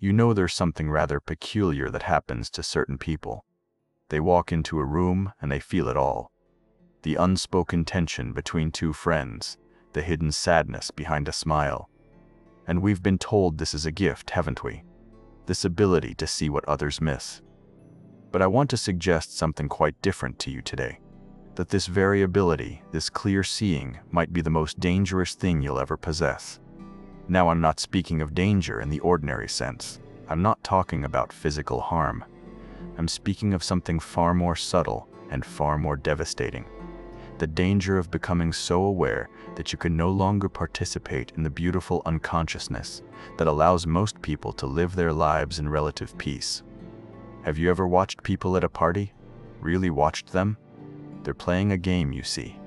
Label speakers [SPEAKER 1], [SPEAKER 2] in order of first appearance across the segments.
[SPEAKER 1] You know there's something rather peculiar that happens to certain people. They walk into a room and they feel it all. The unspoken tension between two friends, the hidden sadness behind a smile. And we've been told this is a gift, haven't we? This ability to see what others miss. But I want to suggest something quite different to you today. That this variability, this clear seeing, might be the most dangerous thing you'll ever possess. Now, I'm not speaking of danger in the ordinary sense. I'm not talking about physical harm. I'm speaking of something far more subtle and far more devastating. The danger of becoming so aware that you can no longer participate in the beautiful unconsciousness that allows most people to live their lives in relative peace. Have you ever watched people at a party? Really watched them? They're playing a game, you see.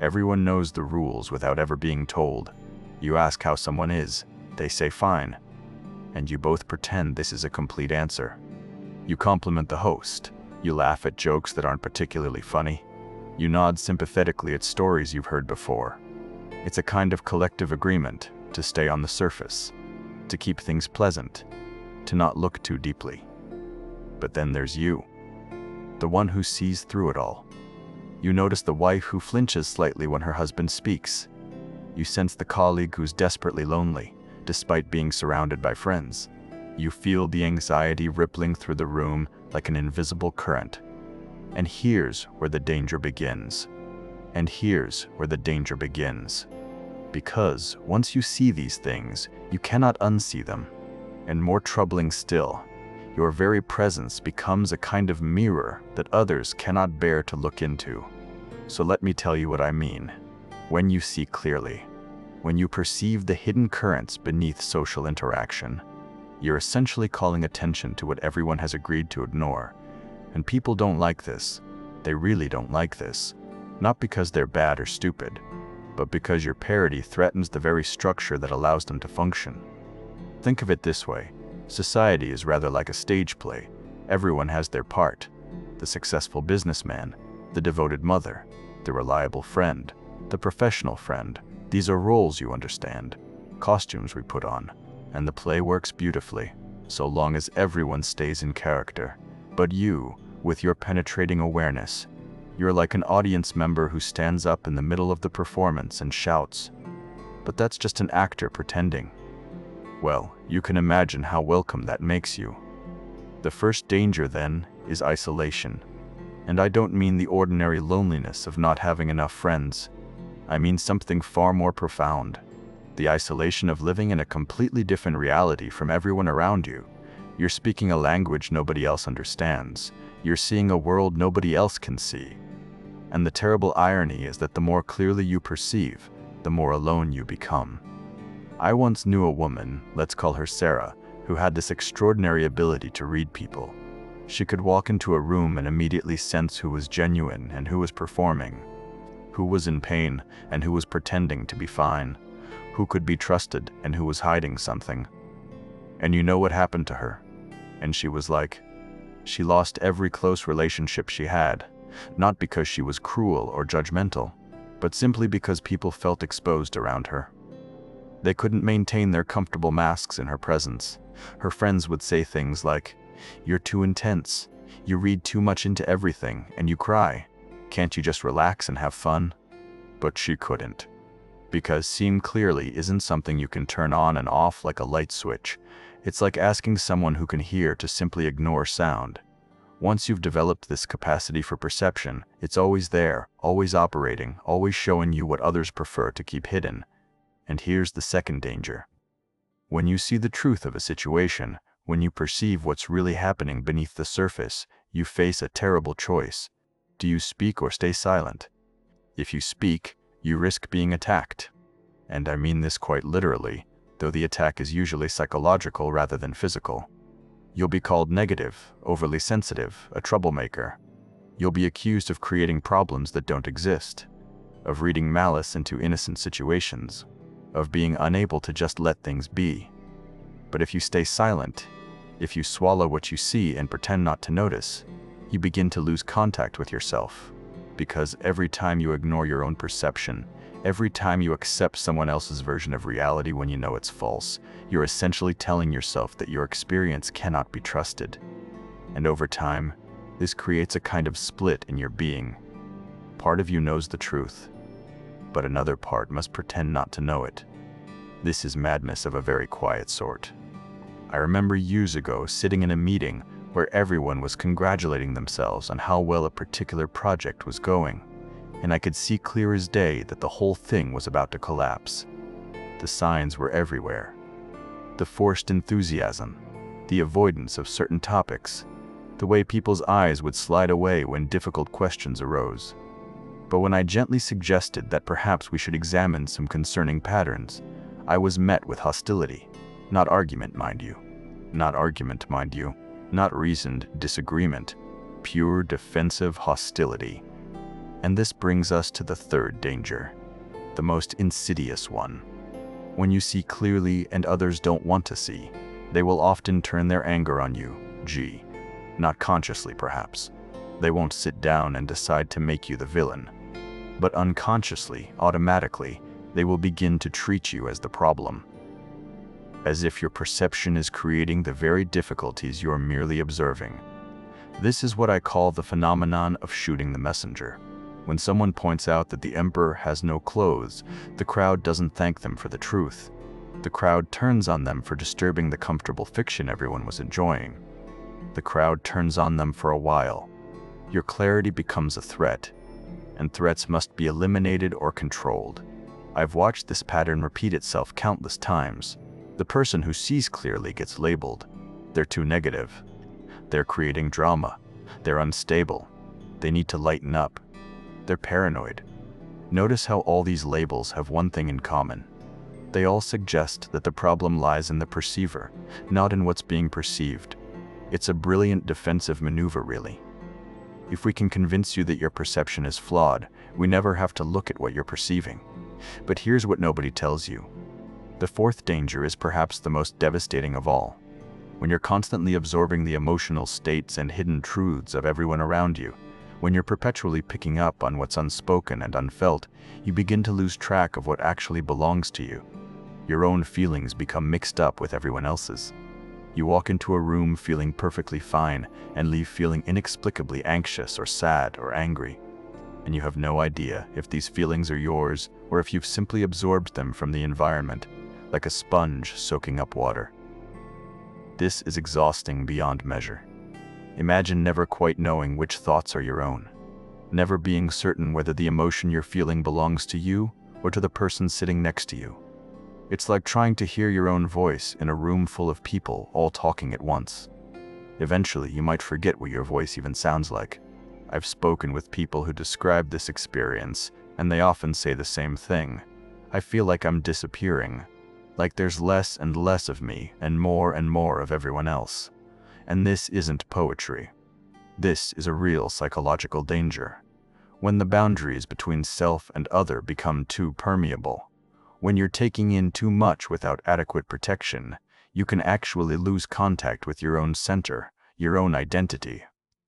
[SPEAKER 1] Everyone knows the rules without ever being told. You ask how someone is, they say fine. And you both pretend this is a complete answer. You compliment the host. You laugh at jokes that aren't particularly funny. You nod sympathetically at stories you've heard before. It's a kind of collective agreement to stay on the surface, to keep things pleasant, to not look too deeply. But then there's you, the one who sees through it all. You notice the wife who flinches slightly when her husband speaks. You sense the colleague who's desperately lonely, despite being surrounded by friends. You feel the anxiety rippling through the room like an invisible current. And here's where the danger begins. Because once you see these things, you cannot unsee them. And more troubling still, your very presence becomes a kind of mirror that others cannot bear to look into. So let me tell you what I mean. When you see clearly, when you perceive the hidden currents beneath social interaction, you're essentially calling attention to what everyone has agreed to ignore. And people don't like this. They really don't like this. Not because they're bad or stupid, but because your parody threatens the very structure that allows them to function. Think of it this way. Society is rather like a stage play. Everyone has their part. The successful businessman, the devoted mother, the reliable friend, the professional friend. These are roles, you understand, costumes we put on, and the play works beautifully, so long as everyone stays in character. But you, with your penetrating awareness, you're like an audience member who stands up in the middle of the performance and shouts. But that's just an actor pretending. Well, you can imagine how welcome that makes you. The first danger, then, is isolation. And I don't mean the ordinary loneliness of not having enough friends. I mean something far more profound. The isolation of living in a completely different reality from everyone around you. You're speaking a language nobody else understands. You're seeing a world nobody else can see. And the terrible irony is that the more clearly you perceive, the more alone you become. I once knew a woman, let's call her Sarah, who had this extraordinary ability to read people. She could walk into a room and immediately sense who was genuine and who was performing, who was in pain and who was pretending to be fine, who could be trusted and who was hiding something. And you know what happened to her? And she was like, she lost every close relationship she had, not because she was cruel or judgmental, but simply because people felt exposed around her. They couldn't maintain their comfortable masks in her presence. Her friends would say things like, "You're too intense, you read too much into everything, and you cry. Can't you just relax and have fun?" But she couldn't. Because seeing clearly isn't something you can turn on and off like a light switch. It's like asking someone who can hear to simply ignore sound. Once you've developed this capacity for perception, it's always there, always operating, always showing you what others prefer to keep hidden. And here's the second danger. When you see the truth of a situation, when you perceive what's really happening beneath the surface, you face a terrible choice. Do you speak or stay silent? If you speak, you risk being attacked. And I mean this quite literally, though the attack is usually psychological rather than physical. You'll be called negative, overly sensitive, a troublemaker. You'll be accused of creating problems that don't exist, of reading malice into innocent situations, of being unable to just let things be. But if you stay silent, if you swallow what you see and pretend not to notice, you begin to lose contact with yourself. Because every time you ignore your own perception, Every time you accept someone else's version of reality when you know it's false, you're essentially telling yourself that your experience cannot be trusted. And over time, this creates a kind of split in your being. Part of you knows the truth, but another part must pretend not to know it. This is madness of a very quiet sort. I remember years ago sitting in a meeting where everyone was congratulating themselves on how well a particular project was going, and I could see clear as day that the whole thing was about to collapse. The signs were everywhere. The forced enthusiasm, the avoidance of certain topics, the way people's eyes would slide away when difficult questions arose. But when I gently suggested that perhaps we should examine some concerning patterns, I was met with hostility. Not argument, mind you. Not reasoned disagreement. Pure defensive hostility. And this brings us to the third danger, the most insidious one. When you see clearly and others don't want to see, they will often turn their anger on you. Not consciously, perhaps. They won't sit down and decide to make you the villain. But unconsciously, automatically, they will begin to treat you as the problem. As if your perception is creating the very difficulties you're merely observing. This is what I call the phenomenon of shooting the messenger. When someone points out that the emperor has no clothes, the crowd doesn't thank them for the truth. The crowd turns on them for disturbing the comfortable fiction everyone was enjoying. The crowd turns on them for a while. Your clarity becomes a threat, and threats must be eliminated or controlled. I've watched this pattern repeat itself countless times. The person who sees clearly gets labeled. They're too negative. They're creating drama. They're unstable. They need to lighten up. They're paranoid. Notice how all these labels have one thing in common. They all suggest that the problem lies in the perceiver, not in what's being perceived. It's a brilliant defensive maneuver, really. If we can convince you that your perception is flawed, we never have to look at what you're perceiving. But here's what nobody tells you. The fourth danger is perhaps the most devastating of all. When you're constantly absorbing the emotional states and hidden truths of everyone around you, when you're perpetually picking up on what's unspoken and unfelt, you begin to lose track of what actually belongs to you. Your own feelings become mixed up with everyone else's. You walk into a room feeling perfectly fine and leave feeling inexplicably anxious or sad or angry. And you have no idea if these feelings are yours or if you've simply absorbed them from the environment, like a sponge soaking up water. This is exhausting beyond measure. Imagine never quite knowing which thoughts are your own, never being certain whether the emotion you're feeling belongs to you or to the person sitting next to you. It's like trying to hear your own voice in a room full of people all talking at once. Eventually, you might forget what your voice even sounds like. I've spoken with people who describe this experience, and they often say the same thing. I feel like I'm disappearing, like there's less and less of me and more of everyone else. And this isn't poetry. This is a real psychological danger. When the boundaries between self and other become too permeable, when you're taking in too much without adequate protection, you can actually lose contact with your own center, your own identity.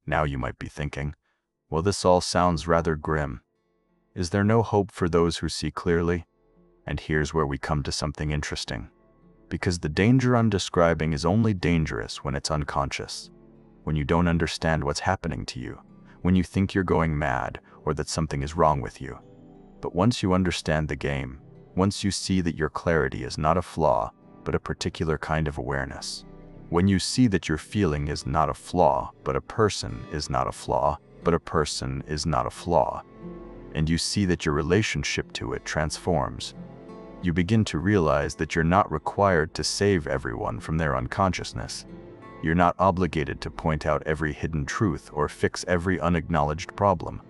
[SPEAKER 1] Now you might be thinking, well, this all sounds rather grim. Is there no hope for those who see clearly? And here's where we come to something interesting. Because the danger I'm describing is only dangerous when it's unconscious, when you don't understand what's happening to you, when you think you're going mad or that something is wrong with you. But once you understand the game, once you see that your clarity is not a flaw, but a particular kind of awareness, when you see that your feeling is not a flaw, but a person is not a flaw, but a person is not a flaw, and you see that your relationship to it transforms, you begin to realize that you're not required to save everyone from their unconsciousness. You're not obligated to point out every hidden truth or fix every unacknowledged problem.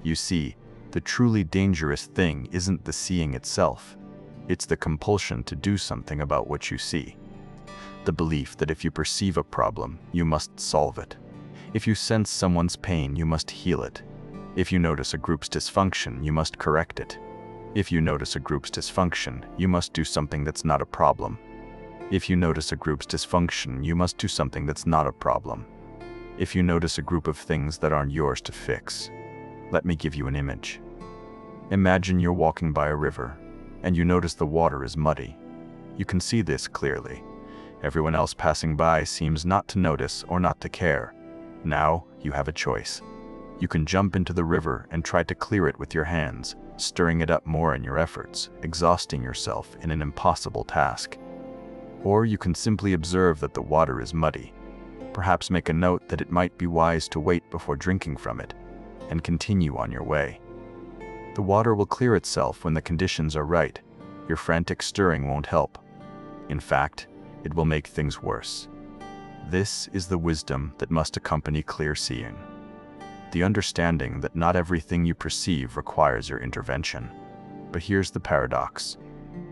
[SPEAKER 1] You see, the truly dangerous thing isn't the seeing itself. It's the compulsion to do something about what you see. The belief that if you perceive a problem, you must solve it. If you sense someone's pain, you must heal it. If you notice a group's dysfunction, you must correct it. If you notice a group's dysfunction, you must do something that's not a problem. If you notice a group's dysfunction, you must do something that's not a problem. If you notice a group of things that aren't yours to fix, let me give you an image. Imagine you're walking by a river, and you notice the water is muddy. You can see this clearly. Everyone else passing by seems not to notice or not to care. Now, you have a choice. You can jump into the river and try to clear it with your hands, stirring it up more in your efforts, exhausting yourself in an impossible task. Or you can simply observe that the water is muddy, perhaps make a note that it might be wise to wait before drinking from it, and continue on your way. The water will clear itself when the conditions are right. Your frantic stirring won't help. In fact, it will make things worse. This is the wisdom that must accompany clear seeing. The understanding that not everything you perceive requires your intervention. But here's the paradox.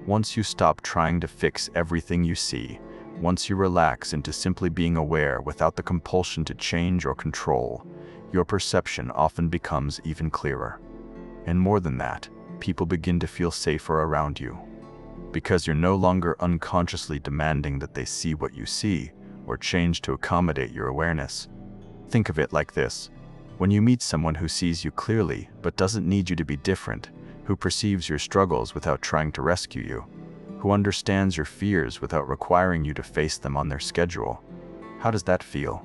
[SPEAKER 1] Once you stop trying to fix everything you see, once you relax into simply being aware without the compulsion to change or control, your perception often becomes even clearer. And more than that, people begin to feel safer around you. Because you're no longer unconsciously demanding that they see what you see, or change to accommodate your awareness. Think of it like this. When you meet someone who sees you clearly but doesn't need you to be different, who perceives your struggles without trying to rescue you, who understands your fears without requiring you to face them on their schedule, how does that feel?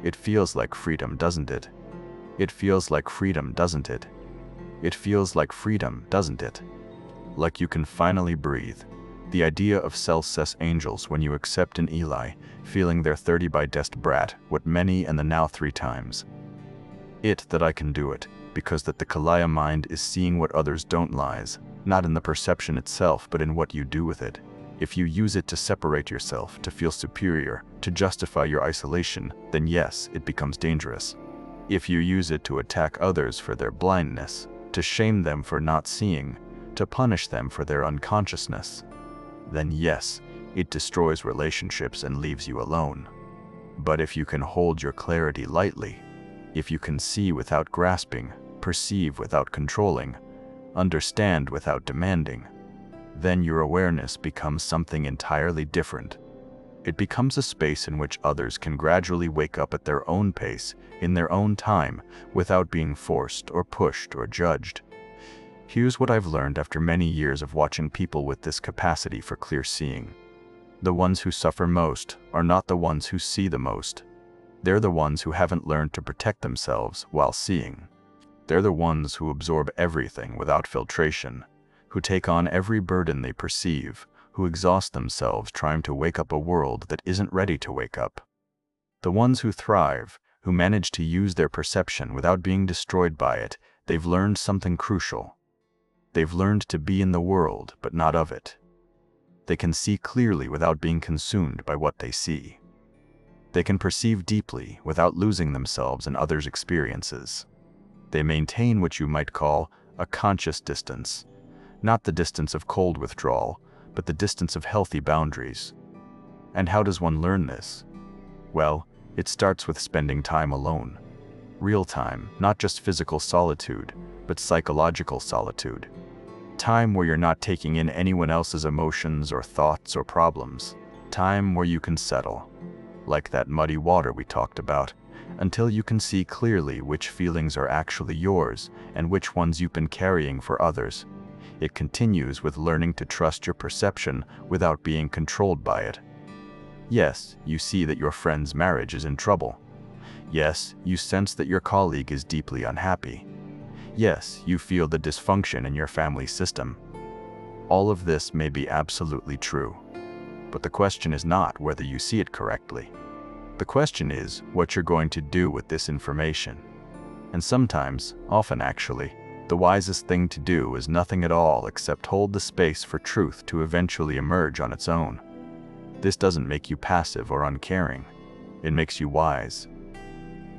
[SPEAKER 1] It feels like freedom, doesn't it? It feels like freedom, doesn't it? It feels like freedom, doesn't it? Like you can finally breathe. The idea of self-cess angels when you accept an Eli, feeling their 30 by dest brat, what many and the now 3 times. It that I can do it, because that the Kalaya mind is seeing what others don't lies, not in the perception itself but in what you do with it. If you use it to separate yourself, to feel superior, to justify your isolation, then yes, it becomes dangerous. If you use it to attack others for their blindness, to shame them for not seeing, to punish them for their unconsciousness, then yes, it destroys relationships and leaves you alone. But if you can hold your clarity lightly, if you can see without grasping, perceive without controlling, understand without demanding, then your awareness becomes something entirely different. It becomes a space in which others can gradually wake up at their own pace, in their own time, without being forced or pushed or judged. Here's what I've learned after many years of watching people with this capacity for clear seeing. The ones who suffer most are not the ones who see the most. They're the ones who haven't learned to protect themselves while seeing. They're the ones who absorb everything without filtration, who take on every burden they perceive, who exhaust themselves trying to wake up a world that isn't ready to wake up. The ones who thrive, who manage to use their perception without being destroyed by it, they've learned something crucial. They've learned to be in the world, but not of it. They can see clearly without being consumed by what they see. They can perceive deeply without losing themselves in others' experiences. They maintain what you might call a conscious distance, not the distance of cold withdrawal, but the distance of healthy boundaries. And how does one learn this? Well, it starts with spending time alone. Real time, not just physical solitude, but psychological solitude. Time where you're not taking in anyone else's emotions or thoughts or problems. Time where you can settle, like that muddy water we talked about, until you can see clearly which feelings are actually yours and which ones you've been carrying for others. It continues with learning to trust your perception without being controlled by it. Yes, you see that your friend's marriage is in trouble. Yes, you sense that your colleague is deeply unhappy. Yes, you feel the dysfunction in your family system. All of this may be absolutely true. But the question is not whether you see it correctly. The question is what you're going to do with this information. And sometimes, often actually, the wisest thing to do is nothing at all except hold the space for truth to eventually emerge on its own. This doesn't make you passive or uncaring. It makes you wise.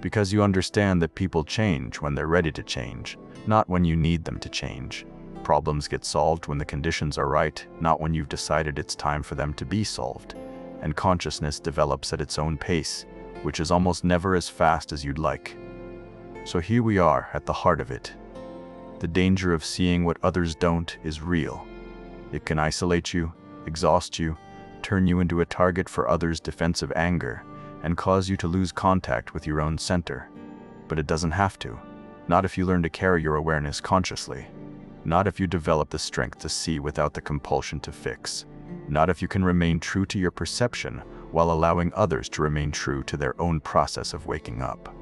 [SPEAKER 1] Because you understand that people change when they're ready to change, not when you need them to change. Problems get solved when the conditions are right, not when you've decided it's time for them to be solved. And consciousness develops at its own pace, which is almost never as fast as you'd like. So here we are at the heart of it. The danger of seeing what others don't is real. It can isolate you, exhaust you, turn you into a target for others' defensive anger, and cause you to lose contact with your own center. But it doesn't have to, not if you learn to carry your awareness consciously. Not if you develop the strength to see without the compulsion to fix. Not if you can remain true to your perception while allowing others to remain true to their own process of waking up.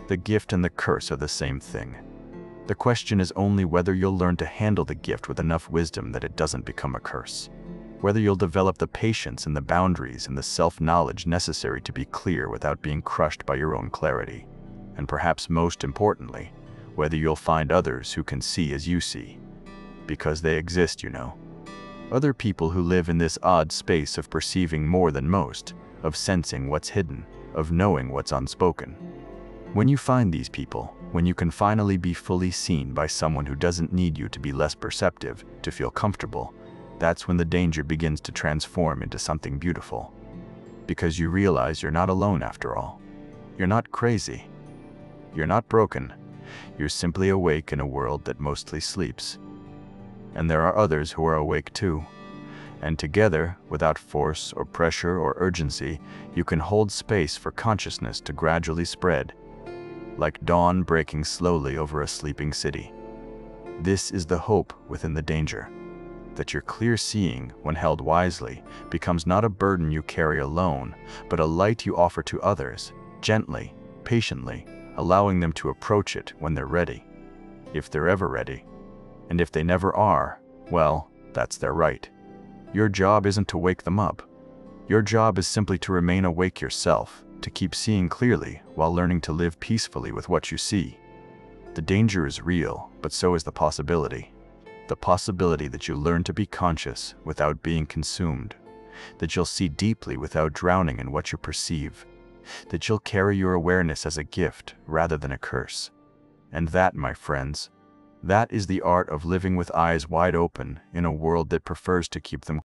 [SPEAKER 1] The gift and the curse are the same thing. The question is only whether you'll learn to handle the gift with enough wisdom that it doesn't become a curse. Whether you'll develop the patience and the boundaries and the self-knowledge necessary to be clear without being crushed by your own clarity. And perhaps most importantly, whether you'll find others who can see as you see. Because they exist, you know. Other people who live in this odd space of perceiving more than most, of sensing what's hidden, of knowing what's unspoken. When you find these people, when you can finally be fully seen by someone who doesn't need you to be less perceptive, to feel comfortable, that's when the danger begins to transform into something beautiful. Because you realize you're not alone after all. You're not crazy. You're not broken. You're simply awake in a world that mostly sleeps. And there are others who are awake too. And together, without force or pressure or urgency, you can hold space for consciousness to gradually spread, like dawn breaking slowly over a sleeping city. This is the hope within the danger, that your clear seeing, when held wisely, becomes not a burden you carry alone, but a light you offer to others, gently, patiently, allowing them to approach it when they're ready, if they're ever ready. And if they never are, well, that's their right. Your job isn't to wake them up. Your job is simply to remain awake yourself, to keep seeing clearly while learning to live peacefully with what you see. The danger is real, but so is the possibility. The possibility that you learn to be conscious without being consumed, that you'll see deeply without drowning in what you perceive, that you'll carry your awareness as a gift rather than a curse. And that, my friends, that is the art of living with eyes wide open in a world that prefers to keep them